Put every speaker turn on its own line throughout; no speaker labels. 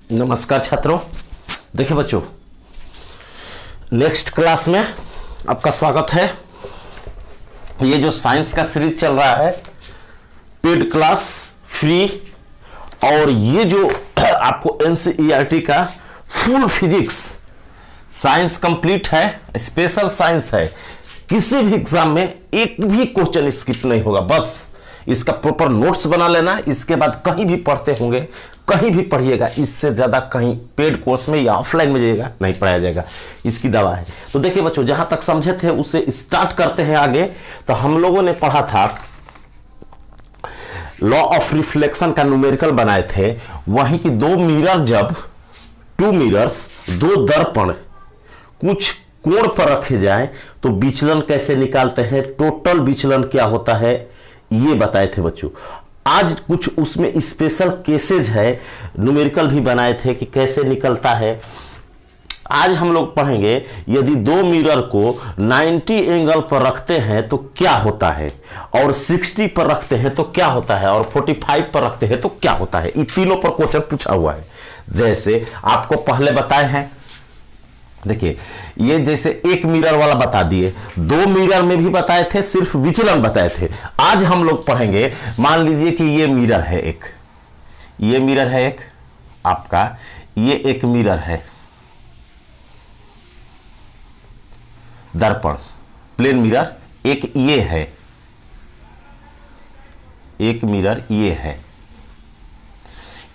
नमस्कार छात्रों। देखिए बच्चों, नेक्स्ट क्लास में आपका स्वागत है। ये जो साइंस का सीरीज चल रहा है, पेड क्लास फ्री, और ये जो आपको एनसीईआरटी का फुल फिजिक्स साइंस कंप्लीट है, स्पेशल साइंस है। किसी भी एग्जाम में एक भी क्वेश्चन स्किप नहीं होगा। बस इसका प्रॉपर नोट्स बना लेना। इसके बाद कहीं भी पढ़ते होंगे, कहीं भी पढ़िएगा, इससे ज़्यादा कहीं पेड कोर्स में या ऑफलाइन में जाइएगा नहीं पढ़ाया जाएगा। इसकी दवा है। तो देखिए बच्चों, जहां तक समझे थे उससे स्टार्ट करते हैं आगे। तो हम लोगों ने पढ़ा था, लॉ ऑफ रिफ्लेक्शन का न्यूमेरिकल बनाए थे। वहीं की दो मिरर, जब टू मिरर्स, दो दर्पण कुछ कोण पर रखे जाएं तो विचलन कैसे निकालते हैं, टोटल विचलन क्या होता है, ये बताए थे बच्चों। आज कुछ उसमें स्पेशल केसेज है, न्यूमेरिकल भी बनाए थे कि कैसे निकलता है। आज हम लोग पढ़ेंगे, यदि दो मिरर को 90 एंगल पर रखते हैं तो क्या होता है, और 60 पर रखते हैं तो क्या होता है, और 45 पर रखते हैं तो क्या होता है। ये तीनों पर क्वेश्चन पूछा हुआ है। जैसे आपको पहले बताए हैं, देखिए ये जैसे एक मिरर वाला बता दिए, दो मिरर में भी बताए थे, सिर्फ विचलन बताए थे। आज हम लोग पढ़ेंगे, मान लीजिए कि ये मिरर है एक, ये मिरर है एक आपका, ये एक मिरर है दर्पण, प्लेन मिरर, एक ये है, एक मिरर ये है।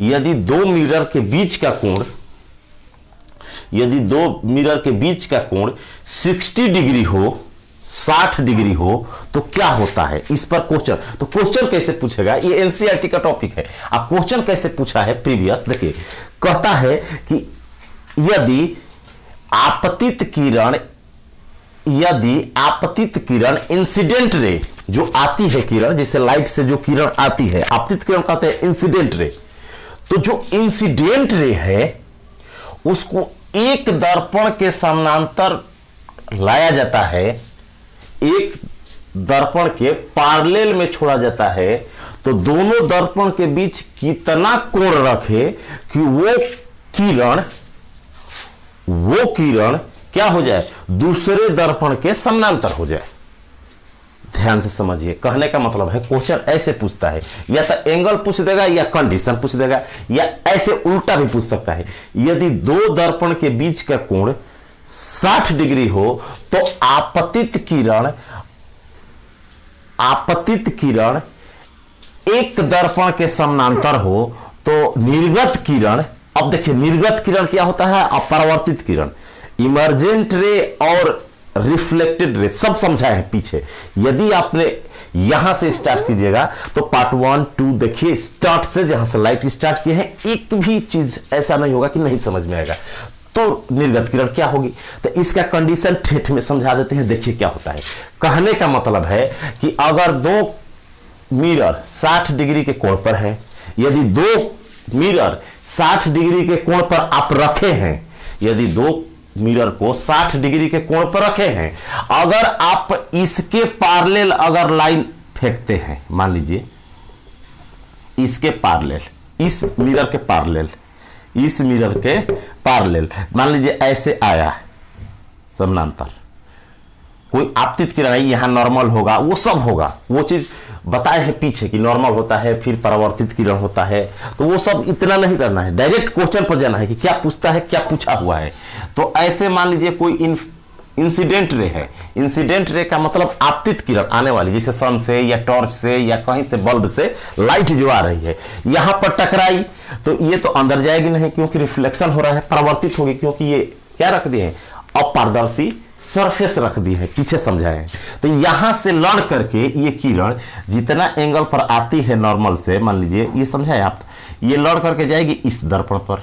यदि दो मिरर के बीच का कोण, यदि दो मिरर के बीच का कोण 60 डिग्री हो, 60 डिग्री हो, तो क्या होता है, इस पर क्वेश्चन। तो क्वेश्चन कैसे पूछेगा, ये एनसीईआरटी का टॉपिक है। अब क्वेश्चन कैसे पूछा है प्रीवियस, देखिए कहता है कि यदि आपतित किरण, यदि आपतित किरण इंसिडेंट रे, जो आती है किरण, जैसे लाइट से जो किरण आती है, आपतित किरण कहते हैं इंसिडेंट रे। तो जो इंसिडेंट रे है उसको एक दर्पण के समानांतर लाया जाता है, एक दर्पण के पैरेलल में छोड़ा जाता है। तो दोनों दर्पण के बीच कितना कोण रखे कि वो किरण क्या हो जाए, दूसरे दर्पण के समानांतर हो जाए। ध्यान से समझिए, कहने का मतलब है क्वेश्चन ऐसे पूछता है, या तो एंगल पूछ देगा या कंडीशन पूछ देगा, या ऐसे उल्टा भी पूछ सकता है। यदि दो दर्पण के बीच का कोण 60 डिग्री हो तो आपतित किरण एक दर्पण के समानांतर हो तो निर्गत किरण, अब देखिए निर्गत किरण क्या होता है, अपरावर्तित किरण, इमर्जेंट रे और रिफ्लेक्टेड रे, सब समझा है पीछे। यदि आपने यहां से स्टार्ट कीजिएगा तो पार्ट 1 2 देखिए, स्टार्ट से जहां से लाइट स्टार्ट किए हैं, एक भी चीज ऐसा नहीं होगा कि नहीं समझ में आएगा। तो निर्गत किरण क्या होगी, तो इसका कंडीशन ठेठ में समझा देते हैं। देखिए क्या होता है, कहने का मतलब है कि अगर दो मिरर 60 डिग्री के कोण पर है, यदि दो मिरर 60 डिग्री के कोण पर आप रखे हैं, यदि दो मिरर को 60 डिग्री के कोण पर रखे हैं, अगर आप इसके पैरेलल अगर लाइन फेंकते हैं, मान लीजिए इसके पैरेलल, इस मिरर के पैरेलल, इस मिरर के पैरेलल, मान लीजिए ऐसे आया समानांतर, कोई आपतित किरण है, यहां नॉर्मल होगा, वो सब होगा, वो चीज बताए हैं पीछे कि नॉर्मल होता है, फिर परावर्तित किरण होता है। तो वो सब इतना नहीं करना है, डायरेक्ट क्वेश्चन पर जाना है कि क्या पूछता है, क्या पूछा हुआ है। तो ऐसे मान लीजिए कोई इंसिडेंट रे है, इंसिडेंट रे का मतलब आपतित किरण आने वाली, जैसे सन से या टॉर्च से या कहीं से बल्ब से लाइट जो आ रही है, यहां पर टकराई तो ये तो अंदर जाएगी नहीं, क्योंकि रिफ्लेक्शन हो रहा है, परावर्तित होगी, क्योंकि ये क्या रख दिए हैं, अपारदर्शी सरफेस रख दी है, पीछे समझाए। तो यहां से लड़ करके ये किरण जितना एंगल पर आती है नॉर्मल से, मान लीजिए ये समझाए आप, ये लड़ करके जाएगी इस दर्पण पर,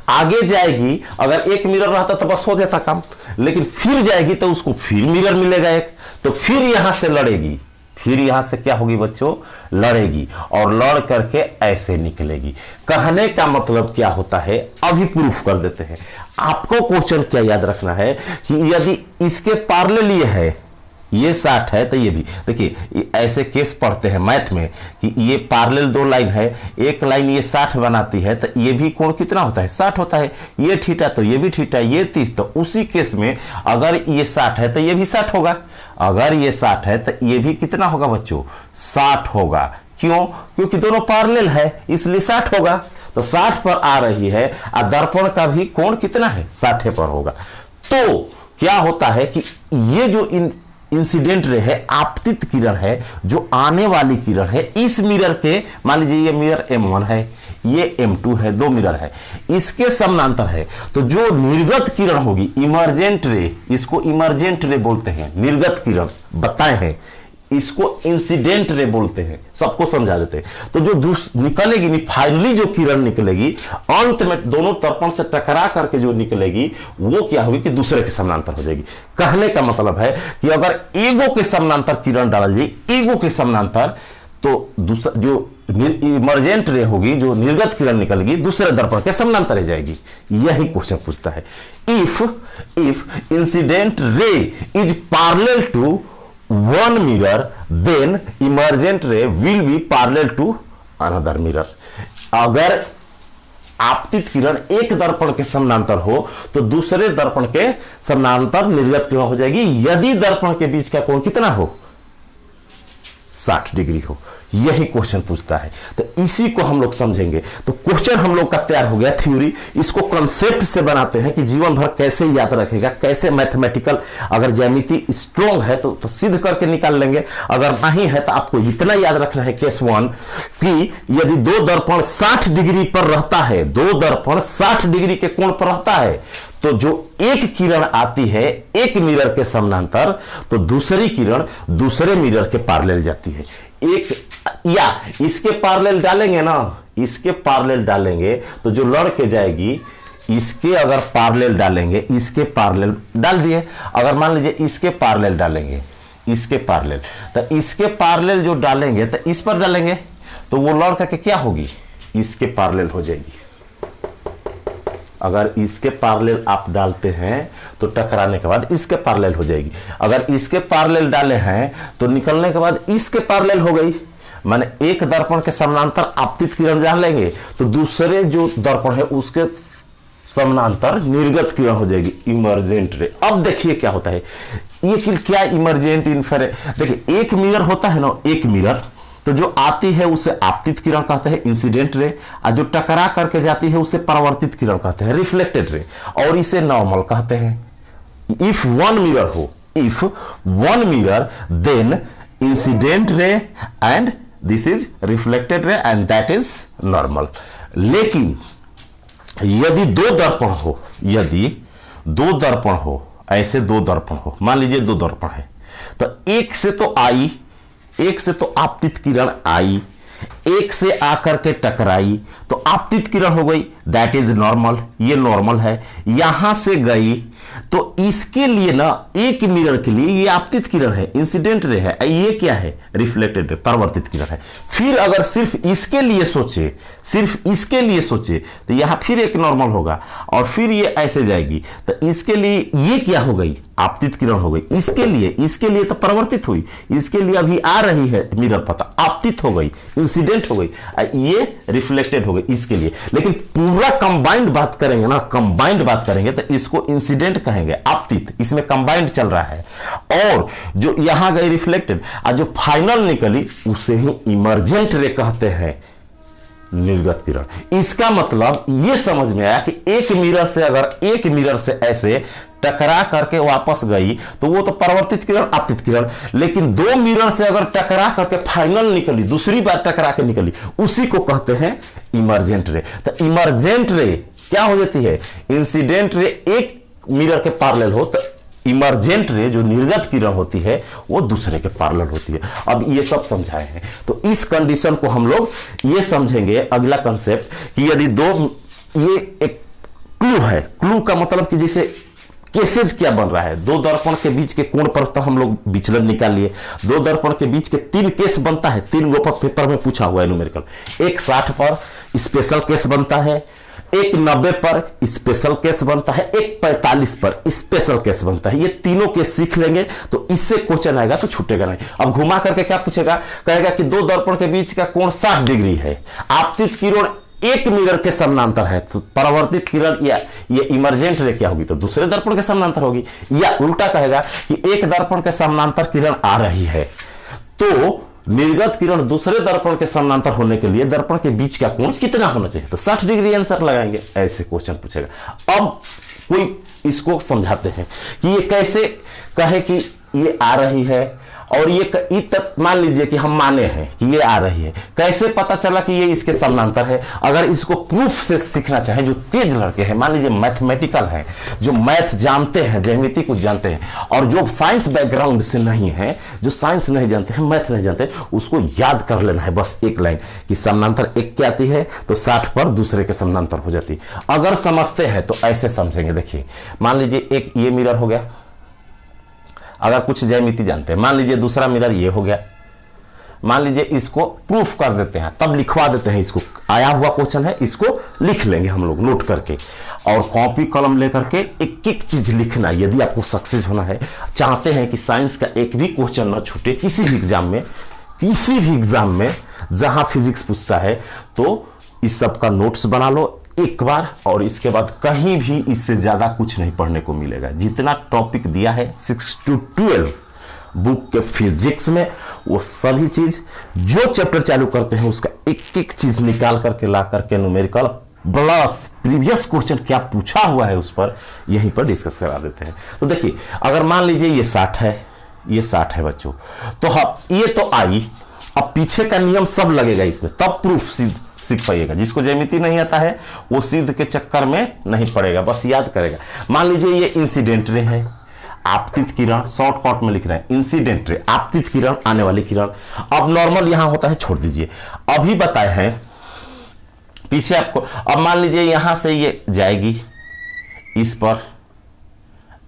आगे जाएगी। अगर एक मिरर रहता तो बस हो जाता काम, लेकिन फिर जाएगी तो उसको फिर मिरर मिलेगा एक, तो फिर यहां से लड़ेगी, फिर यहां से क्या होगी बच्चों, लड़ेगी, और लड़ करके ऐसे निकलेगी। कहने का मतलब क्या होता है, अभी प्रूफ कर देते हैं। आपको क्वेश्चन क्या याद रखना है कि यदि इसके पैरेलल ये है, ये 60 है तो ये भी देखिए, ऐसे केस पढ़ते हैं मैथ में कि ये पैरेलल दो लाइन है, एक लाइन ये 60 बनाती है, तो ये भी कोण कितना होता है 60 होता है, ये थीटा तो ये भी थीटा, ये 30, तो उसी केस में अगर ये 60 है तो ये भी 60 होगा, अगर ये 60 है तो ये भी कितना होगा बच्चों 60 होगा। क्यों? क्योंकि दोनों पैरेलल है इसलिए 60 होगा। तो 60 पर आ रही है और दर्पण का भी कोण कितना है 60 पर होगा। तो क्या होता है कि ये जो इंसिडेंट रे है, आपतित किरण है, जो आने वाली किरण है, इस मिरर के, मान लीजिए ये मिरर M1 है, ये M2 है, दो मिरर है, इसके समानांतर है। तो जो निर्गत किरण होगी इमर्जेंट रे, इसको इमर्जेंट रे बोलते हैं, निर्गत किरण बताए हैं, इसको इंसिडेंट रे बोलते हैं, सबको समझा देते हैं। तो जो निकलेगी, फाइनली जो किरण निकलेगी अंत में दोनों दर्पण से टकरा करके जो निकलेगी वो क्या होगी कि दूसरे के समानांतर हो जाएगी। कहने का मतलब है कि अगर एगो के समानांतर किरण डाल जाए, एगो के समानांतर, तो दूसरा जो इमर्जेंट रे होगी, जो निर्गत किरण निकलेगी दूसरे दर्पण के समानांतर रह जाएगी। यही क्वेश्चन पूछता है। If incident ray is parallel to one mirror, then emergent ray will be parallel to another mirror। अगर आपतित किरण एक दर्पण के समानांतर हो तो दूसरे दर्पण के समानांतर निर्गत किरण हो जाएगी, यदि दर्पण के बीच का कोण कितना हो 60 डिग्री हो। यही क्वेश्चन पूछता है, तो इसी को हम लोग समझेंगे। तो क्वेश्चन हम लोग का तैयार हो गया, थ्योरी। इसको कॉन्सेप्ट से बनाते हैं कि जीवन भर कैसे याद रखेगा, कैसे मैथमेटिकल, अगर ज्यामिति स्ट्रॉन्ग है तो सिद्ध करके निकाल लेंगे, अगर नहीं है तो आपको इतना याद रखना है केस 1 कि यदि दो दर्पण 60 डिग्री पर रहता है, दो दर्पण 60 डिग्री के कोण पर रहता है, तो जो एक किरण आती है एक मिरर के समानांतर, तो दूसरी किरण दूसरे मिरर के पैरेलल जाती है। एक या इसके पैरेलल डालेंगे ना, इसके पैरेलल डालेंगे तो जो लड़ के जाएगी, इसके अगर पैरेलल डालेंगे, इसके पैरेलल डाल दिए, अगर मान लीजिए इसके पैरेलल डालेंगे, इसके पैरेलल, तो इसके पैरेलल जो डालेंगे तो इस पर डालेंगे तो वो लड़ करके क्या होगी, इसके पैरेलल हो जाएगी। अगर इसके पैरेलल आप डालते हैं तो टकराने के बाद इसके पैरेलल हो जाएगी, अगर इसके पैरेलल डाले हैं तो निकलने के बाद इसके पैरेलल हो गई। माने एक दर्पण के समानांतर आपतित किरण डाल लेंगे तो दूसरे जो दर्पण है उसके समानांतर निर्गत किरण हो जाएगी, इमर्जेंट रे। अब देखिए क्या होता है, ये क्या इमर्जेंट इन्फ्रारेड, देखिए एक मिरर होता है ना, एक मिरर, तो जो आती है उसे आपतित किरण कहते हैं, इंसिडेंट रे, और जो टकरा करके जाती है उसे परावर्तित किरण कहते हैं, रिफ्लेक्टेड रे, और इसे नॉर्मल कहते हैं। इफ वन मिरर हो, if one mirror, then incident ray and this is reflected ray and that is normal. लेकिन यदि दो दर्पण हो, यदि दो दर्पण हो, ऐसे दो दर्पण हो, मान लीजिए दो दर्पण है, तो एक से तो आई, एक से तो आपतित किरण आई, एक से आकर के टकराई तो आपतित किरण हो गई, दैट इज नॉर्मल, ये नॉर्मल है। यहां से गई तो इसके लिए ना, एक मिरर के लिए ये आपतित किरण है, इंसिडेंट रे है, ये क्या है, रिफ्लेक्टेड रे, परावर्तित किरण है। फिर अगर सिर्फ इसके लिए सोचे, सिर्फ इसके लिए सोचे तो यहां फिर एक नॉर्मल होगा, और फिर ये ऐसे जाएगी तो इसके लिए ये क्या हो गई, आपतित किरण हो गई। इसके लिए तो परावर्तित हुई, इसके लिए अभी आ रही है मिरर पता, आपतित हो गई, इंसिडेंट हो गई, ये रिफ्लेक्टेड हो गई इसके लिए। लेकिन पूरा कंबाइंड बात करेंगे ना, कंबाइंड बात करेंगे तो इसको इंसिडेंट कहेंगे, आपतित, इसमें कंबाइंड चल रहा है। और जो यहां गई रिफ्लेक्टेड, और जो फाइनल निकली उसे ही इमर्जेंट रे कहते हैं, निर्गत किरण। इसका मतलब ये समझ में आया कि एक मिरर से, अगर एक मिरर से ऐसे टकरा करके वापस गई तो वो तो परावर्तित किरण, आपतित किरण। लेकिन दो मिरर से अगर टकरा करके फाइनल निकली, दूसरी बार टकरा के निकली, उसी को कहते हैं इमर्जेंट रे। तो इमर्जेंट रे क्या हो जाती है, इंसिडेंट रे एक मिरर के पैरेलल हो, तो इमर्जेंट रे जो निर्गत किरण होती है वो दूसरे के पैरेलल होती है। अब ये सब समझाए हैं, तो इस कंडीशन को हम लोग ये समझेंगे अगला कंसेप्ट कि यदि दो, ये एक क्लू है, क्लू का मतलब कि जैसे केसेज क्या बन रहा है, दो दर्पण के बीच के कोण पर तो हम लोग विचलन निकाल लिए, दो दर्पण के बीच के 3 केस बनता है, 3 गो पर पेपर में पूछा हुआ है न्यूमेरिकल। एक 60 पर स्पेशल केस बनता है, एक 90 पर स्पेशल केस बनता है, एक 45 पर स्पेशल केस बनता है। ये तीनों केस सीख लेंगे तो इससे क्वेश्चन आएगा तो छूटेगा नहीं। अब घुमा करके क्या पूछेगा, कहेगा कि दो दर्पण के बीच का कोण 60 डिग्री है, आपतित किरण एक मिरर के समानांतर है, तो परावर्तित किरण या ये इमर्जेंट रे क्या होगी, तो दूसरे दर्पण के समानांतर होगी। या उल्टा कहेगा कि एक दर्पण के समानांतर किरण आ रही है, तो निर्गत किरण दूसरे दर्पण के समानांतर होने के लिए दर्पण के बीच का कोण कितना होना चाहिए, तो 60 डिग्री आंसर लगाएंगे। ऐसे क्वेश्चन पूछेगा। अब कोई इसको समझाते हैं कि ये कैसे कहे कि ये आ रही है और ये मान लीजिए कि हम माने हैं कि ये आ रही है, कैसे पता चला कि ये इसके समानांतर है। अगर इसको प्रूफ से सीखना चाहें, जो तेज लड़के हैं, मान लीजिए मैथमेटिकल हैं, जो मैथ जानते हैं, ज्यामिति को जानते हैं, और जो साइंस बैकग्राउंड से नहीं है, जो साइंस नहीं जानते हैं, मैथ नहीं जानते, उसको याद कर लेना है बस एक लाइन कि समानांतर एक क्या आती है, तो 60 पर दूसरे के समानांतर हो जाती है। अगर समझते हैं तो ऐसे समझेंगे। देखिए मान लीजिए एक ये मिरर हो गया, अगर कुछ ज्यामिति जानते हैं, मान लीजिए दूसरा मिरर ये हो गया, मान लीजिए इसको प्रूफ कर देते हैं, तब लिखवा देते हैं। इसको आया हुआ क्वेश्चन है, इसको लिख लेंगे हम लोग नोट करके, और कॉपी कलम लेकर के एक एक चीज लिखना। यदि आपको सक्सेस होना है, चाहते हैं कि साइंस का एक भी क्वेश्चन न छूटे किसी भी एग्जाम में जहां फिजिक्स पूछता है, तो इस सब का नोट्स बना लो एक बार, और इसके बाद कहीं भी इससे ज्यादा कुछ नहीं पढ़ने को मिलेगा। जितना टॉपिक दिया है 6 to 12 बुक के फिजिक्स में, वो सभी चीज जो चैप्टर चालू करते हैं उसका एक एक चीज निकाल करके ला करके न्यूमेरिकल प्लस प्रीवियस क्वेश्चन क्या पूछा हुआ है उस पर यहीं पर डिस्कस करा देते हैं। तो देखिए अगर मान लीजिए ये 60 है, ये 60 है बच्चों, तो हाँ ये तो आई, अब पीछे का नियम सब लगेगा इसमें, तब प्रूफ सीख पाइएगा। जिसको ज्यामिति नहीं आता है वो सिद्ध के चक्कर में नहीं पड़ेगा, बस याद करेगा। मान लीजिए ये इंसिडेंट रे है, आपतित किरण, शॉर्टकट में लिख रहे हैं इंसिडेंट रे, आपतित किरण, आने वाली किरण। अब नॉर्मल यहां होता है, छोड़ दीजिए, अभी बताए हैं पीछे आपको। अब मान लीजिए यहां से ये जाएगी इस पर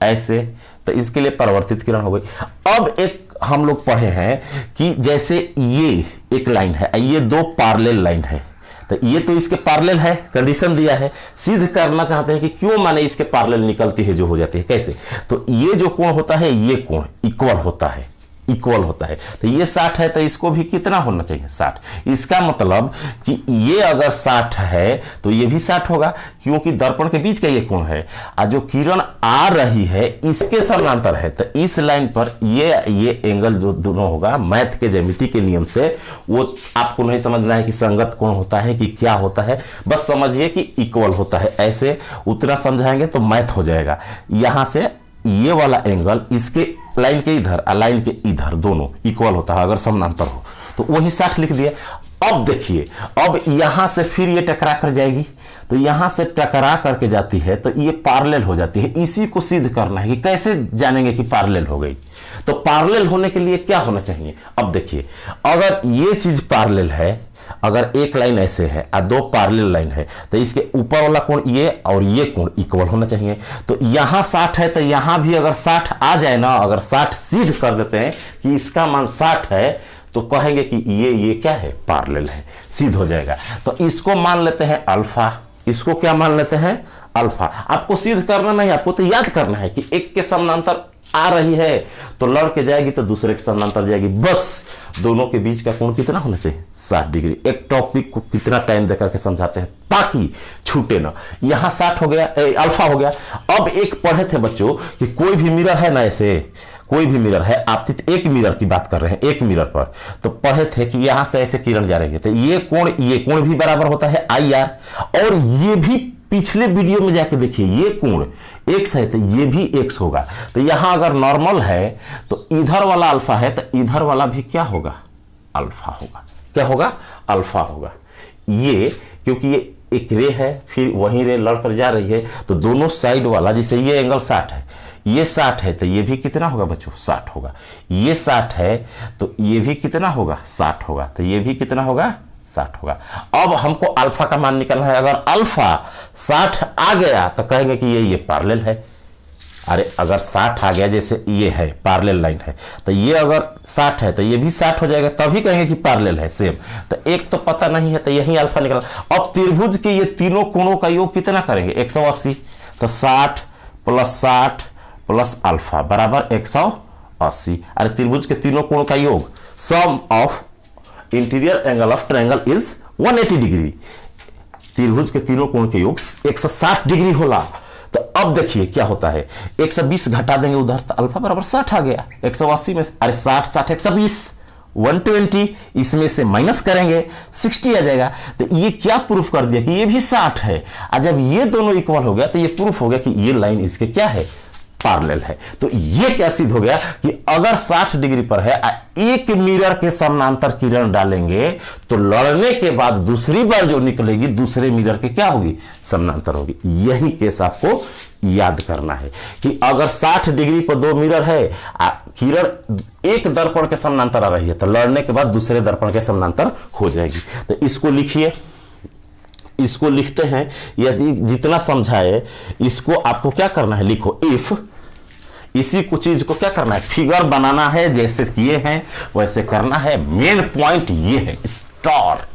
ऐसे, तो इसके लिए परावर्तित किरण हो गई। अब एक हम लोग पढ़े हैं कि जैसे ये एक लाइन है, ये दो पैरेलल लाइन है, तो ये तो इसके पैरेलल है, कंडीशन दिया है, सिद्ध करना चाहते हैं कि क्यों माने इसके पैरेलल निकलती है जो हो जाती है, कैसे, तो ये जो कोण होता है ये कोण इक्वल होता है, इक्वल होता है। तो ये 60 है तो इसको भी कितना होना चाहिए, 60। इसका मतलब कि ये अगर 60 है तो ये भी 60 होगा, क्योंकि दर्पण के बीच का ये कोण है, और जो किरण आ रही है इसके समानांतर है, तो इस लाइन पर ये एंगल जो दोनों होगा, मैथ के ज्यामिति के नियम से, वो आपको नहीं समझना है कि संगत कोण होता है कि क्या होता है, बस समझिए कि इक्वल होता है। ऐसे उतना समझाएंगे तो मैथ हो जाएगा। यहां से ये वाला एंगल इसके लाइन के इधर और लाइन के इधर दोनों इक्वल होता है अगर समानांतर हो, तो वही 60 लिख दिया। अब देखिए, अब यहां से फिर ये टकरा कर जाएगी, तो यहां से टकरा करके जाती है तो ये पैरेलल हो जाती है। इसी को सिद्ध करना है कि कैसे जानेंगे कि पैरेलल हो गई, तो पैरेलल होने के लिए क्या होना चाहिए। अब देखिए अगर ये चीज पैरेलल है, अगर एक लाइन ऐसे है और दो पैरेलल लाइन है, तो इसके ऊपर वाला कोण ये और ये कोण इक्वल होना चाहिए। तो यहां 60 है तो यहां भी अगर 60 आ जाए ना, अगर 60 सिद्ध कर देते हैं कि इसका मान 60 है, तो कहेंगे कि ये क्या है, पैरेलल है, सिद्ध हो जाएगा। तो इसको मान लेते हैं अल्फा, इसको क्या मान लेते हैं, अल्फा। आपको सिद्ध करना नहीं, आपको तो याद करना है कि एक के समानांतर आ रही है तो लड़ के जाएगी तो दूसरे के समानांतर जाएगी, बस दोनों के बीच का कोण कितना होना चाहिए, 60 डिग्री। एक टॉपिक को कितना टाइम देकर के समझाते हैं ताकि छूटे ना। यहां 60 हो गया, अल्फा हो गया। अब एक पढ़े थे बच्चों कि कोई भी मिरर है ना, ऐसे कोई भी मिरर है, आप एक मिरर की बात कर रहे हैं, एक मिरर पर, तो पढ़े थे कि यहां से ऐसे किरण जा रही है, तो ये कोण भी बराबर होता है IR, और ये भी पिछले वीडियो में जाके देखिए, ये कोण x है तो ये भी x होगा। तो यहां अगर नॉर्मल है तो इधर वाला अल्फा है तो इधर वाला भी क्या होगा, अल्फा होगा। क्या होगा, अल्फा होगा। ये क्योंकि ये एक रे है, फिर वही रे लड़कर जा रही है, तो दोनों साइड वाला, जैसे ये एंगल 60 है, ये 60 है तो ये भी कितना होगा बच्चों, 60 होगा। ये 60 है तो ये भी कितना होगा, 60 होगा। तो ये भी कितना होगा, 60 होगा। अब हमको अल्फा का मान निकालना है। अगर अल्फा 60 आ गया तो कहेंगे कि ये पैरेलल है, अरे अगर 60 आ गया, जैसे ये है पैरेलल लाइन है, तो ये अगर 60 है तो ये भी 60 हो जाएगा, तभी कहेंगे कि पैरेलल है सेम। तो एक तो पता नहीं है, तो यही अल्फा निकला। अब त्रिभुज के ये तीनों कोणों का योग कितना करेंगे? 180। तो 60 प्लस अल्फा बराबर 180। अरे त्रिभुज के तीनों कोणों का योग, sum of interior angle of triangle is 180 degree. त्रिभुज के तीनों कोण के योग 160 डिग्री होला। तो अब देखिए क्या होता है, 120 घटा देंगे उधर, तो अल्फा बराबर 60 आ गया। 180 में अरे 60 120 120, इसमें से माइनस करेंगे 60 आ जाएगा। तो ये क्या प्रूफ कर दिया कि ये भी 60 है। और जब ये दोनों इक्वल हो गया तो ये प्रूफ हो गया कि ये लाइन इसके क्या है? पैरेलल है। तो ये क्या सिद्ध हो गया कि अगर 60 डिग्री पर है, एक मिरर के समानांतर किरण डालेंगे तो लड़ने के बाद दूसरी बार जो निकलेगी दूसरे मिरर के क्या होगी? समानांतर होगी। यही केस आपको याद करना है कि अगर 60 डिग्री पर दो मिरर है, किरण एक दर्पण के समानांतर आ रही है, तो लड़ने के बाद दूसरे दर्पण के समानांतर हो जाएगी। तो इसको लिखिए, इसको लिखते हैं, यदि जितना समझाए इसको आपको क्या करना है, लिखो। इफ इसी को चीज को क्या करना है? फिगर बनाना है, जैसे किए हैं वैसे करना है। मेन पॉइंट ये है स्टार,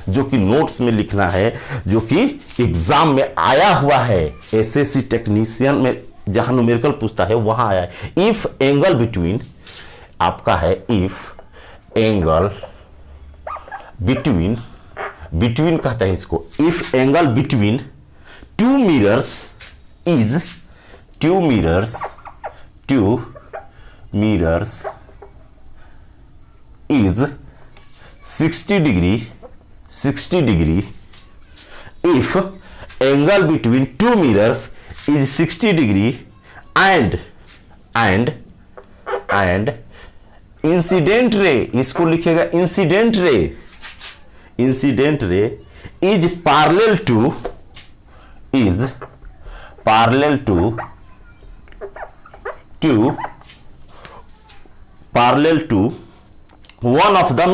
जो कि नोट्स में लिखना है, जो कि एग्जाम में आया हुआ है। एसएससी टेक्नीशियन में जहां न्यूमेरिकल पूछता है वहां आया है। इफ एंगल बिटवीन, आपका है इफ एंगल बिटवीन, बिटवीन कहते हैं इसको। If angle between two mirrors is, two mirrors is 60 degree, if angle between two mirrors is 60 degree and incident ray, इसको लिखिएगा incident ray is parallel to one of the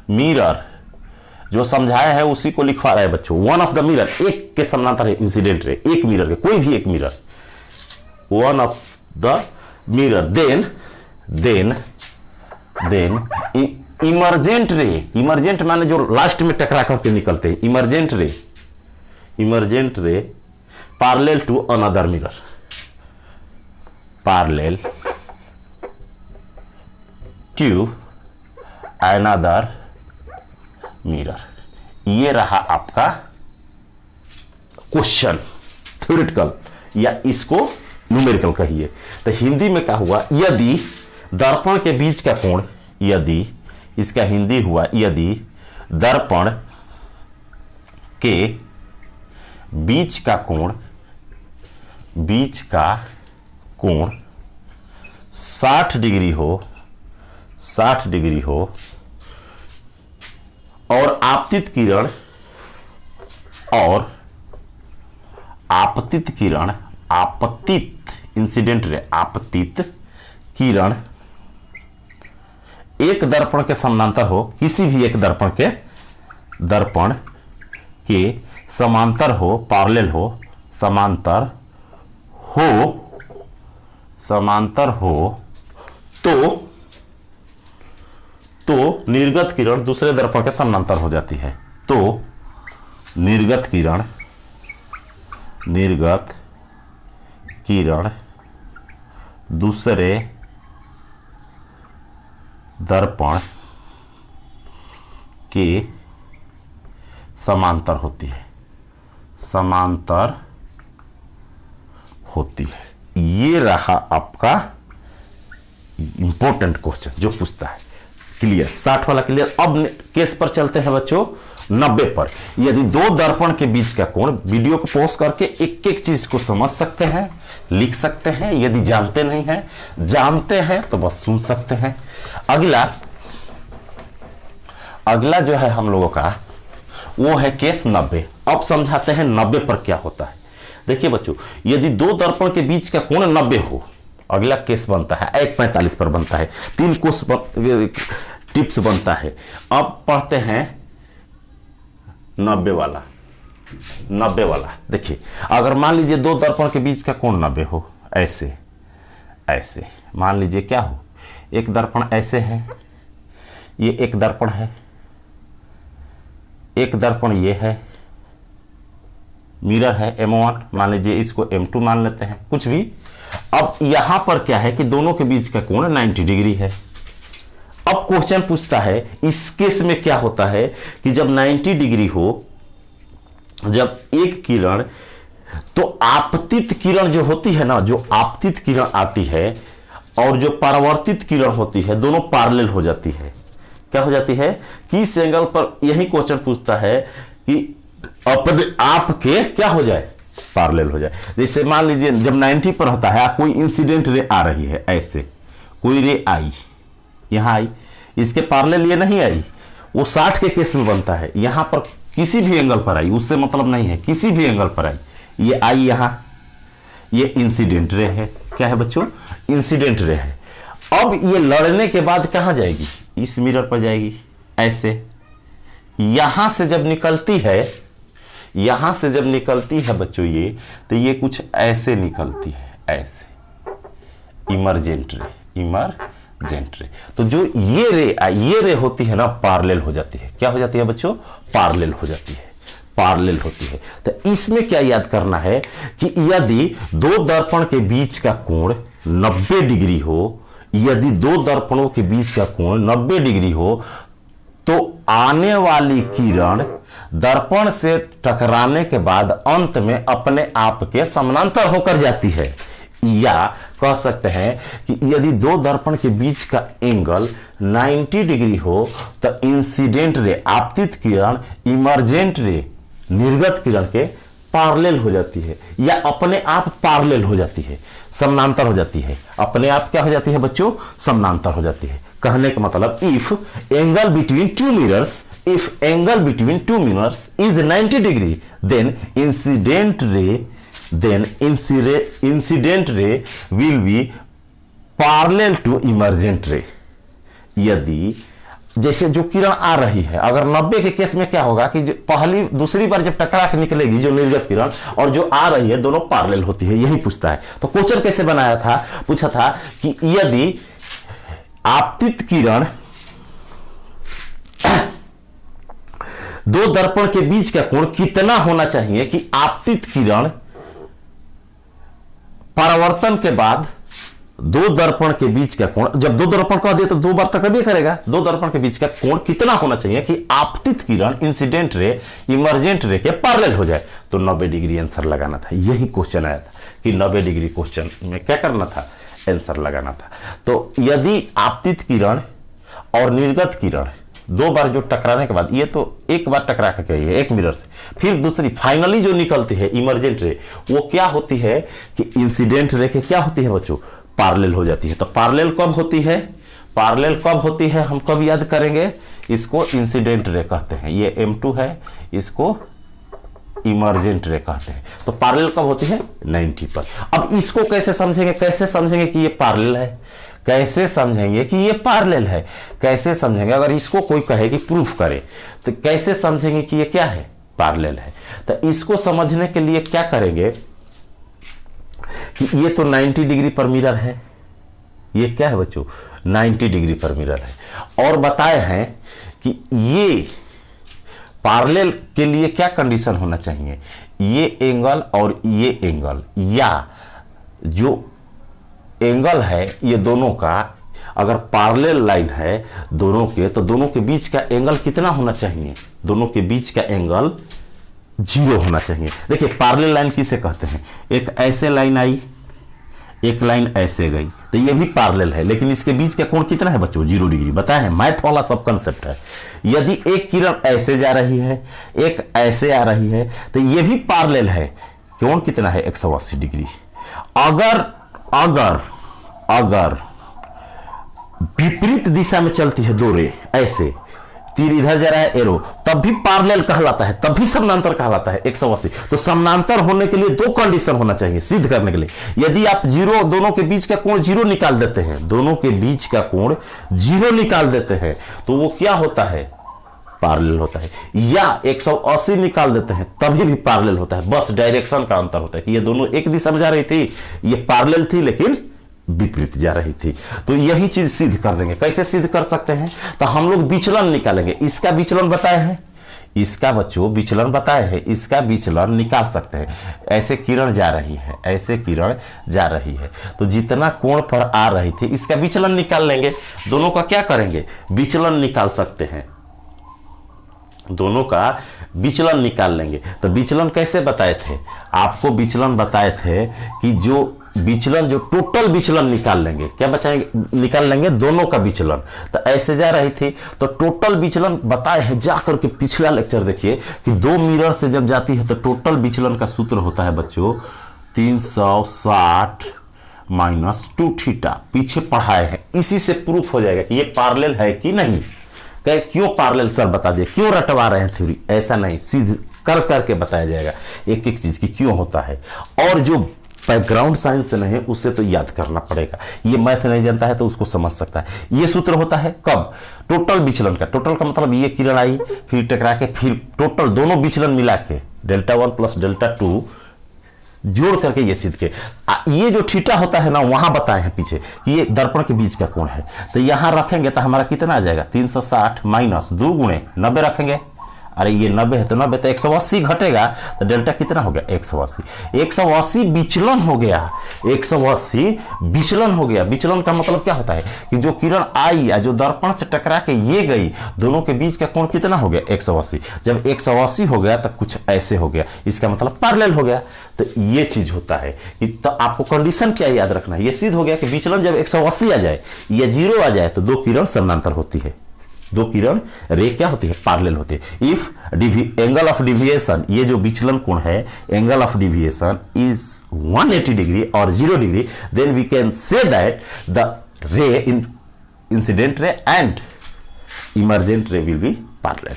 mirror, जो समझाया है उसी को लिखवा रहा है बच्चों। वन ऑफ द मिरर, एक के समानांतर है इंसिडेंट रे, एक मिरर के, कोई भी एक mirror, one of the mirror. Then emergent ray, emergent माने जो लास्ट में टकरा करके निकलते हैं, emergent ray parallel to another mirror, parallel to another mirror. ये रहा आपका क्वेश्चन, थ्योरेटिकल या इसको न्यूमेरिकल कहिए। तो हिंदी में क्या हुआ, यदि दर्पण के बीच का कोण, यदि इसका हिंदी हुआ, यदि दर्पण के बीच का कोण 60 डिग्री हो और आपतित इंसिडेंट रे, आपतित किरण एक दर्पण के समानांतर हो, किसी भी एक दर्पण के समांतर हो, पैरेलल हो, समांतर हो तो निर्गत किरण दूसरे दर्पण के समानांतर हो जाती है। तो निर्गत किरण दूसरे दर्पण के समांतर होती है। ये रहा आपका इंपॉर्टेंट क्वेश्चन जो पूछता है। क्लियर, 60 वाला क्लियर। अब केस पर चलते हैं बच्चों 90 पर। यदि दो दर्पण के बीच का कोण, वीडियो को पॉज करके एक एक चीज को समझ सकते हैं, लिख सकते हैं। यदि जानते नहीं हैं, जानते हैं तो बस सुन सकते हैं। अगला जो है हम लोगों का वो है केस 90। अब समझाते हैं 90 पर क्या होता है। देखिए बच्चों, यदि दो दर्पण के बीच का कोण 90 हो, अगला केस बनता है 1:45 पर बनता है, 3 टिप्स बनता है। अब पढ़ते हैं 90 वाला। 90 वाला। देखिए अगर मान लीजिए दो दर्पण के बीच का कोण 90 हो, ऐसे ऐसे मान लीजिए क्या हो, एक दर्पण ऐसे है, ये एक दर्पण है, एक दर्पण ये है, मिरर है M1, मान लीजिए इसको M2 मान लेते हैं, कुछ भी। अब यहां पर क्या है कि दोनों के बीच का कोण 90 डिग्री है। अब क्वेश्चन पूछता है इस केस में क्या होता है कि जब 90 डिग्री हो, जब एक किरण, तो आपतित किरण जो होती है ना, जो आपतित किरण आती है और जो परावर्तित किरण होती है, दोनों पैरेलल हो जाती है। क्या हो जाती है, किस एंगल पर, यही क्वेश्चन पूछता है कि अपने आप के क्या हो जाए, पैरेलल हो जाए। जैसे मान लीजिए जब 90 पर होता है, कोई इंसिडेंट रे आ रही है, ऐसे कोई रे आई, यहां आई, इसके पैरेलल ये नहीं आई, वो 60 के केस में बनता है। यहां पर किसी भी एंगल पर आई, उससे मतलब नहीं है, किसी भी एंगल पर आई, ये आई यहां, ये इंसिडेंट रे है। क्या है बच्चों, इंसिडेंट रे है। अब ये लड़ने के बाद कहां जाएगी, इस मिरर पर जाएगी, ऐसे। यहां से जब निकलती है, यहां से जब निकलती है बच्चों ये, तो ये कुछ ऐसे निकलती है, ऐसे इमरजेंट रे, इमरजेंट रे। तो जो ये रे होती है ना, पैरेलल हो जाती है। क्या हो जाती है बच्चों, पैरेलल हो जाती है, पैरेलल होती है। तो इसमें क्या याद करना है कि यदि दो दर्पण के बीच का कोण 90 डिग्री हो, यदि दो दर्पणों के बीच का कोण 90 डिग्री हो, तो आने वाली किरण दर्पण से टकराने के बाद अंत में अपने आप के समानांतर होकर जाती है। या कह सकते हैं कि यदि दो दर्पण के बीच का एंगल 90 डिग्री हो, तो इंसिडेंट रे, आपतित किरण, इमर्जेंट रे, निर्गत किरण के पैरेलल हो जाती है, या अपने आप पैरेलल हो जाती है, समानांतर हो जाती है। अपने आप क्या हो जाती है बच्चों, समानांतर हो जाती है। कहने का मतलब if angle between two mirrors, if angle between two mirrors is 90 degree, then incident ray will be parallel to emergent ray। यदि जैसे जो किरण आ रही है, अगर 90 के केस में क्या होगा कि पहली दूसरी बार जब टकरा के निकलेगी जो निर्गत किरण, और जो आ रही है, दोनों पैरेलल होती है, यही पूछता है। तो क्वेश्चन कैसे बनाया था, पूछा था कि यदि आपतित किरण दो दर्पण के बीच का कोण कितना होना चाहिए कि आपतित किरण परावर्तन के बाद दो दर्पण के बीच का कोण, जब दो दर्पण कह दिए तो दो बार टकराव करेगा, दो दर्पण के बीच का कोण कितना होना चाहिए कि आपतित किरण इंसिडेंट रे, इमर्जेंट रे के पैरेलल हो जाए। तो 90 डिग्री आंसर लगाना था। यही क्वेश्चन आया था कि 90 डिग्री क्वेश्चन में क्या करना था, आंसर लगाना था। तो यदि आपतित किरण और निर्गत किरण दो बार जो टकराने के बाद, ये तो एक बार टकरा के गई है एक मिरर से, फिर दूसरी फाइनली जो निकलती है इमर्जेंट रे, वो क्या होती है कि इंसिडेंट रे के क्या होती है बच्चों, पैरेलल हो जाती है। तो पैरेलल कब होती है, पैरेलल कब होती है, हम कब याद करेंगे, इसको इंसिडेंट रे कहते हैं, ये M2 है, इसको इमर्जेंट रे कहते हैं। तो पैरेलल कब होती है, 90 पर। अब इसको कैसे समझेंगे, कैसे समझेंगे कि ये पैरेलल है, कैसे समझेंगे कि ये पैरेलल है, कैसे समझेंगे, अगर इसको कोई कहे कि प्रूफ करे, तो कैसे समझेंगे कि ये क्या है, पैरेलल है। तो इसको समझने के लिए क्या करेंगे कि ये तो 90 डिग्री पर मिरर है, ये क्या है बच्चों, 90 डिग्री पर मिरर है। और बताए हैं कि ये पैरेलल के लिए क्या कंडीशन होना चाहिए, ये एंगल और ये एंगल, या जो एंगल है ये दोनों का अगर पैरेलल लाइन है दोनों के, तो दोनों के बीच का एंगल कितना होना चाहिए, दोनों के बीच का एंगल 0 होना चाहिए। देखिए पैरेलल लाइन किसे कहते हैं, एक ऐसे लाइन आई, एक लाइन ऐसे गई, तो ये भी पैरेलल है, लेकिन इसके बीच का कोण कितना है बच्चों, 0 डिग्री। बताया है, मैथ वाला सब कंसेप्ट है। यदि एक किरण ऐसे जा रही है, एक ऐसे आ रही है, तो ये भी पैरेलल है, कोण कितना है, 180 डिग्री। अगर अगर अगर विपरीत दिशा में चलती है दो रे, ऐसे तीर इधर जा रहा है एरो, तब भी पैरेलल कहलाता है, तब भी समानांतर कहलाता है 180। तो समानांतर होने के लिए दो कंडीशन होना चाहिए सिद्ध करने के लिए। यदि आप 0, दोनों के बीच का कोण 0 निकाल देते हैं, दोनों के बीच का कोण 0 निकाल देते हैं, तो वो क्या होता है, पैरेलल होता है, या 180 निकाल देते हैं तभी भी पैरेलल होता है, बस डायरेक्शन का अंतर होता है कि ये दोनों एक दिशा में जा रही थी, ये पैरेलल थी लेकिन विपरीत जा रही थी। तो यही चीज सिद्ध कर देंगे। कैसे सिद्ध कर सकते हैं? तो हम लोग विचलन निकालेंगे। इसका विचलन बताए हैं, इसका बच्चों विचलन बताए हैं, इसका विचलन निकाल सकते हैं। ऐसे किरण जा रही है, ऐसे किरण जा रही है, तो जितना कोण पर आ रही थी इसका विचलन निकाल लेंगे। दोनों का क्या करेंगे? विचलन निकाल सकते हैं, दोनों का विचलन निकाल लेंगे। तो विचलन कैसे बताए थे? आपको विचलन बताए थे कि जो विचलन, जो टोटल विचलन निकाल लेंगे, क्या बचाएंगे? निकाल लेंगे दोनों का विचलन। तो ऐसे जा रही थी तो टोटल विचलन बताए हैं, जाकर के पिछला लेक्चर देखिए कि 2 मिरर से जब जाती है तो टोटल विचलन का सूत्र होता है बच्चों 360 माइनस 2 थीटा। पीछे पढ़ाए हैं, इसी से प्रूफ हो जाएगा कि ये पैरेलल है कि नहीं। कहे क्यों पैरेलल सर बता दिए, क्यों रटवा रहे हैं थ्योरी? ऐसा नहीं, सीध कर करके बताया जाएगा एक एक चीज की क्यों होता है। और जो बैकग्राउंड साइंस से नहीं उससे तो याद करना पड़ेगा। ये मैथ नहीं जानता है तो उसको समझ सकता है। ये सूत्र होता है कब? टोटल विचलन का। टोटल का मतलब ये किरण आई, फिर टकरा के, फिर टोटल दोनों विचलन मिला के Δ1 प्लस Δ2 जोड़ करके ये सिद्ध के। ये जो थीटा होता है ना, वहां बताए हैं पीछे कि ये दर्पण के बीच का कोण है। तो यहां रखेंगे तो हमारा कितना आ जाएगा? 360 माइनस 2 गुणे 90 रखेंगे। अरे ये 90 है तो 90 तो 180 घटेगा, तो डेल्टा कितना हो गया? 180। 180 विचलन हो गया, 180 विचलन हो गया। विचलन का मतलब क्या होता है कि जो किरण आई या जो दर्पण से टकरा के ये गई, दोनों के बीच का कोण कितना हो गया? 180। जब 180 हो गया तो कुछ ऐसे हो गया, इसका मतलब पैरेलल हो गया। तो ये चीज होता है कि तो आपको कंडीशन क्या याद रखना है? ये सिद्ध हो गया कि विचलन जब 180 आ जाए या 0 आ जाए तो दो किरण समानांतर होती है, दो किरण रे क्या होती है? पैरेलल होती है। इफ एंगल ऑफ डिविएशन, ये जो विचलन कोण है, angle of deviation is 180 degree और 0 degree, then we can say that the ray incident ray and emergent ray will be parallel.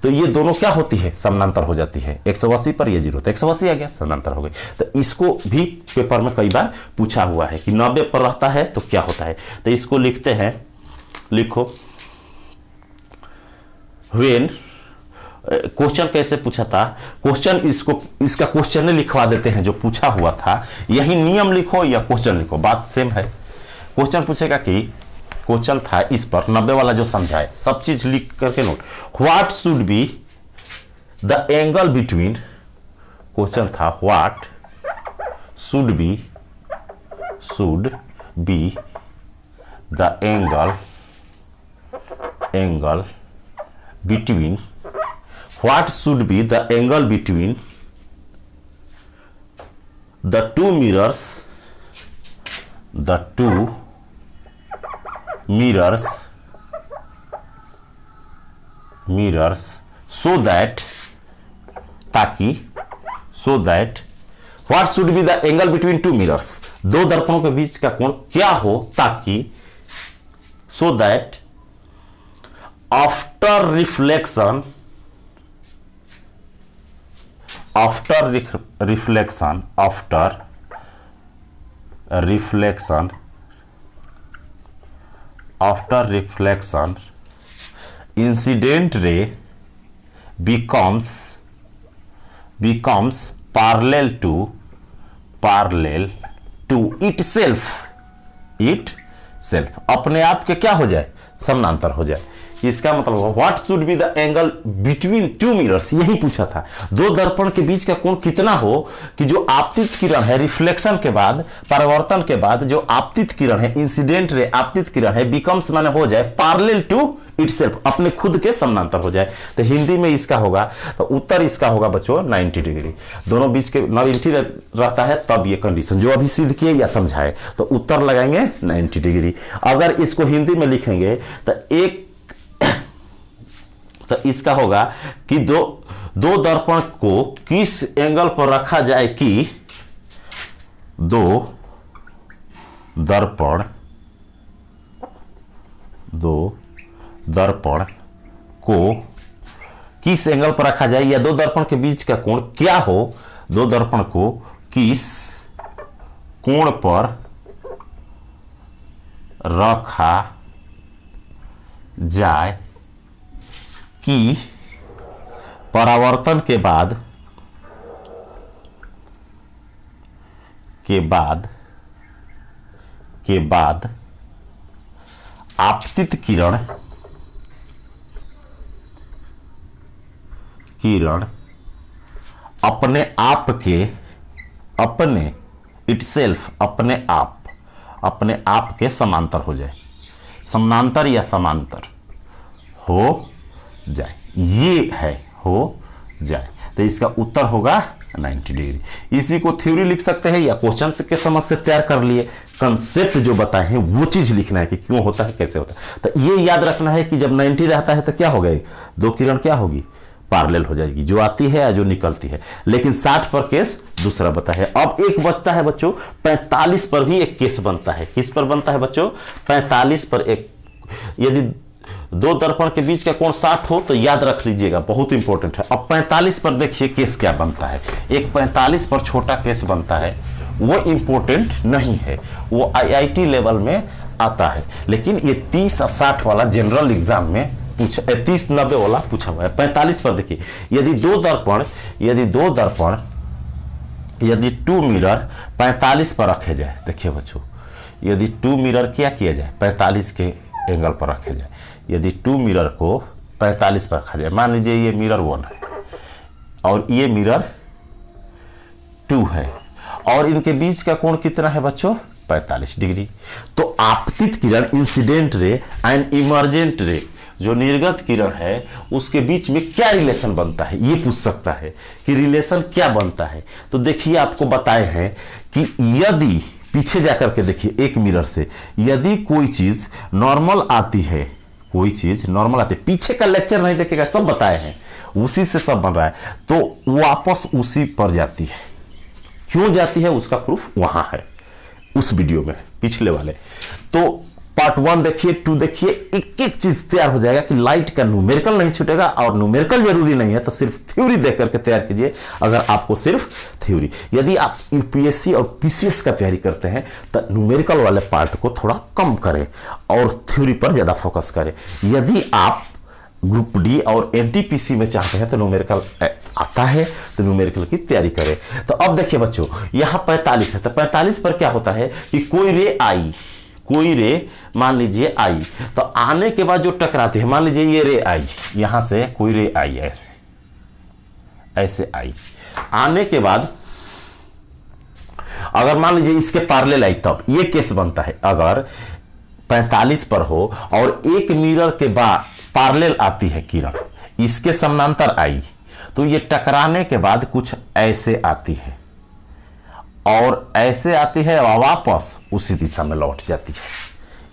तो ये दोनों क्या होती है? समानांतर हो जाती है। 180 पर ये 0, तो 180 आ गया, समानांतर हो गई। तो इसको भी पेपर में कई बार पूछा हुआ है कि 90 पर रहता है तो क्या होता है। तो इसको लिखते हैं, लिखो व्हेन, क्वेश्चन कैसे पूछा था? क्वेश्चन इसको, इसका क्वेश्चन लिखवा देते हैं जो पूछा हुआ था। यही नियम लिखो या क्वेश्चन लिखो, बात सेम है। क्वेश्चन पूछेगा कि क्वेश्चन था इस पर 90 वाला जो समझाए, सब चीज लिख करके note. What should be the angle between, question था what should be the angle between, what should be the angle between the two mirrors, so that, ताकि, so that what should be the angle between two mirrors, दो दर्पणों के बीच का कोण क्या हो, ताकि so that after reflection incident ray becomes parallel to itself, अपने आप के क्या हो जाए? समानांतर हो जाए। इसका मतलब what should be the angle between two mirrors, यही पूछा था। दो दर्पण के बीच का कोण कितना हो कि जो आपतित किरण है, रिफ्लेक्शन के बाद, परावर्तन के बाद जो आपतित किरण है, इंसिडेंट रे आपतित किरण है, बिकम्स माने हो जाए पैरेलल टू इटसेल्फ, अपने खुद के समानांतर हो जाए। तो हिंदी में इसका होगा, तो उत्तर इसका होगा बच्चों 90 डिग्री। दोनों बीच के 90 रहता है तब ये कंडीशन जो अभी सिद्ध किए या समझाए, तो उत्तर लगाएंगे 90 डिग्री। अगर इसको हिंदी में लिखेंगे तो इसका होगा कि दो दर्पण को किस एंगल पर रखा जाए कि दो दर्पण को किस एंगल पर रखा जाए, या दो दर्पण के बीच का कोण क्या हो, दो दर्पण को किस कोण पर रखा जाए कि परावर्तन के बाद आपतित किरण अपने आप के समांतर हो जाए, समानांतर या समांतर हो जाए, ये है हो जाए। तो इसका उत्तर होगा 90 डिग्री। इसी को थ्योरी लिख सकते हैं या क्वेश्चन के समझ से तैयार कर लिए, कंसेप्ट जो बताए हैं वो चीज लिखना है कि क्यों होता है, कैसे होता है। तो ये याद रखना है कि जब 90 रहता है तो क्या हो गए, दो किरण क्या होगी, पैरेलल हो जाएगी, जो आती है या जो निकलती है। लेकिन 60 पर केस दूसरा बता है। अब एक बचता है बच्चों 45 पर भी एक केस बनता है। किस पर बनता है बच्चों, 45 पर एक, यदि दो दर्पण के बीच का कोण 60 हो तो याद रख लीजिएगा, बहुत इंपॉर्टेंट है। अब 45 पर देखिए केस क्या बनता है। एक 45 पर छोटा केस बनता है, वो इंपॉर्टेंट नहीं है, वो IIT लेवल में आता है। लेकिन ये 30 और 60 वाला जनरल एग्जाम में 30-90 वाला पूछा हुआ है। 45 पर देखिए, यदि टू मिरर 45 पर रखे जाए, देखिए बच्चों, यदि टू मिरर क्या किया जाए, 45 के एंगल पर रखे जाए। यदि टू मिरर को 45 पर रखा जाए, मान लीजिए ये मिरर 1 है और ये मिरर 2 है, और इनके बीच का कोण कितना है बच्चों, 45 डिग्री। तो आपतित किरण, incident ray and emergent ray, जो निर्गत किरण है उसके बीच में क्या रिलेशन बनता है, ये पूछ सकता है कि रिलेशन क्या बनता है। तो देखिए आपको बताए हैं कि यदि पीछे जाकर के देखिए एक मिरर से, यदि कोई चीज नॉर्मल आती है, पीछे का लेक्चर नहीं देखेगा, सब बताए हैं, उसी से सब बन रहा है, तो वापस उसी पर जाती है। क्यों जाती है उसका प्रूफ वहां है उस वीडियो में, पिछले वाले। तो पार्ट 1 देखिए, 2 देखिए, एक एक चीज तैयार हो जाएगा कि लाइट का न्यूमेरिकल नहीं छूटेगा। और न्यूमेरिकल जरूरी नहीं है तो सिर्फ थ्योरी देख करके तैयार कीजिए, अगर आपको सिर्फ थ्योरी। यदि आप यूपीएससी और पीसीएस का तैयारी करते हैं तो न्यूमेरिकल वाले पार्ट को थोड़ा कम करें और थ्योरी पर ज्यादा फोकस करें। यदि आप ग्रुप डी और एनटीपीसी में चाहते हैं तो न्यूमेरिकल आता है तो न्यूमेरिकल की तैयारी करें। तो अब देखिए बच्चों, यहां 45 है, तो 45 पर क्या होता है कि कोई रे मान लीजिए आई, तो आने के बाद जो टकराती है, मान लीजिए ये रे आई, यहां से कोई रे आई, ऐसे आई, आने के बाद अगर मान लीजिए इसके पैरेलल आई, तब ये केस बनता है। अगर 45 पर हो और एक मिरर के बाद पैरेलल आती है किरण, इसके समानांतर आई, तो ये टकराने के बाद कुछ ऐसे आती है और ऐसे आती है और वापस उसी दिशा में लौट जाती है।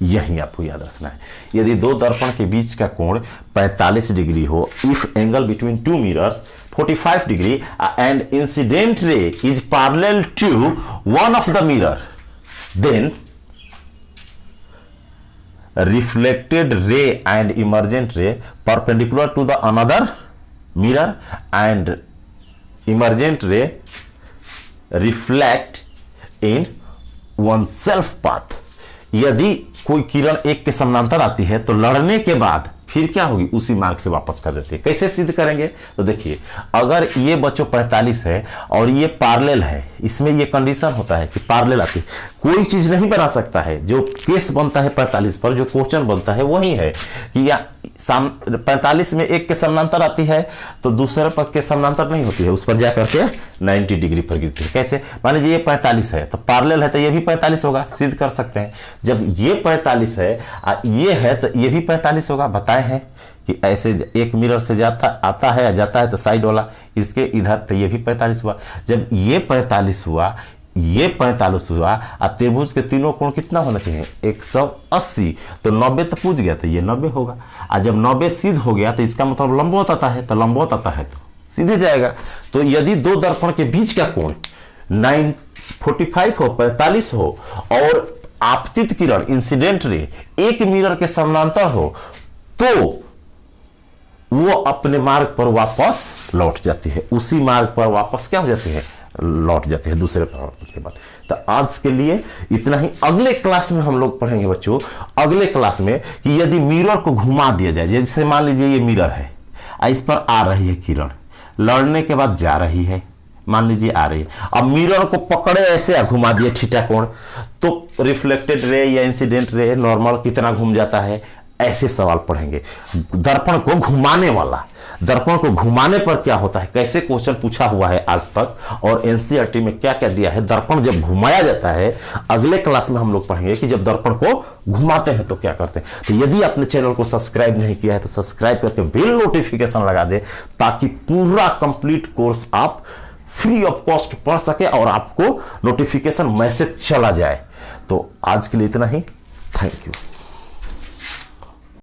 यही आपको याद रखना है। यदि दो दर्पण के बीच का कोण 45 डिग्री हो, if angle between two mirror 45 degree and incident ray is parallel to one of the mirror, then reflected ray and emergent ray perpendicular to the another mirror and emergent ray reflect in one self path। यदि कोई किरण एक के समानांतर आती है तो लड़ने के बाद फिर क्या होगी, उसी मार्ग से वापस कर देती है। कैसे सिद्ध करेंगे, तो देखिए, अगर ये बच्चों 45 है और ये पैरेलल है, इसमें ये कंडीशन होता है कि पैरेलल आती है, कोई चीज नहीं बना सकता है। जो केस बनता है 45 पर, जो क्वेश्चन बनता है वही है कि या 45 में एक के समानांतर आती है तो दूसरे पर के समानांतर नहीं होती है, उस पर जाकर के 90 डिग्री पर गिरती है। कैसे, मान लीजिए ये 45 है तो पैरेलल है तो ये भी 45 होगा, सिद्ध कर सकते हैं। जब ये 45 है ये है तो ये भी 45 होगा। बताए हैं कि ऐसे एक मिरर से आता है या जाता है तो साइड वाला इसके इधर, तो ये भी 45 हुआ। जब ये 45 हुआ, ये 45 हुआ और त्रिभुज के तीनों कोण कितना होना चाहिए, 180, तो 90 तो पूछ गया तो ये 90 होगा। और जब 90 सिद्ध हो गया तो इसका मतलब लंबवत आता है, तो लंबवत आता है तो सीधे जाएगा। तो यदि दो दर्पण के बीच का कोण 45 हो, 45 हो और आपतित किरण इंसिडेंट रे एक मिरर के समानांतर हो, तो वो अपने मार्ग पर वापस लौट जाती है, उसी मार्ग पर वापस क्या हो जाती है, लौट जाते हैं दूसरे परावर्तन के बाद। तो आज के लिए इतना ही। अगले क्लास में हम लोग पढ़ेंगे बच्चों, अगले क्लास में कि यदि मिरर को घुमा दिया जाए, जैसे मान लीजिए ये मिरर है इस पर आ रही है किरण, लड़ने के बाद जा रही है, मान लीजिए आ रही है, अब मिरर को पकड़े ऐसे घुमा दिए थीटा कोण, तो रिफ्लेक्टेड रे या इंसिडेंट रे नॉर्मल कितना घूम जाता है, ऐसे सवाल पढ़ेंगे। दर्पण को घुमाने वाला, दर्पण को घुमाने पर क्या होता है, कैसे क्वेश्चन पूछा हुआ है आज तक और एनसीईआरटी में क्या क्या दिया है, दर्पण जब घुमाया जाता है, अगले क्लास में हम लोग पढ़ेंगे कि जब दर्पण को घुमाते हैं तो क्या करते हैं। तो यदि आपने चैनल को सब्सक्राइब नहीं किया है तो सब्सक्राइब करके बेल नोटिफिकेशन लगा दे, ताकि पूरा कंप्लीट कोर्स आप फ्री ऑफ कॉस्ट पढ़ सके और आपको नोटिफिकेशन मैसेज चला जाए। तो आज के लिए इतना ही, थैंक यू।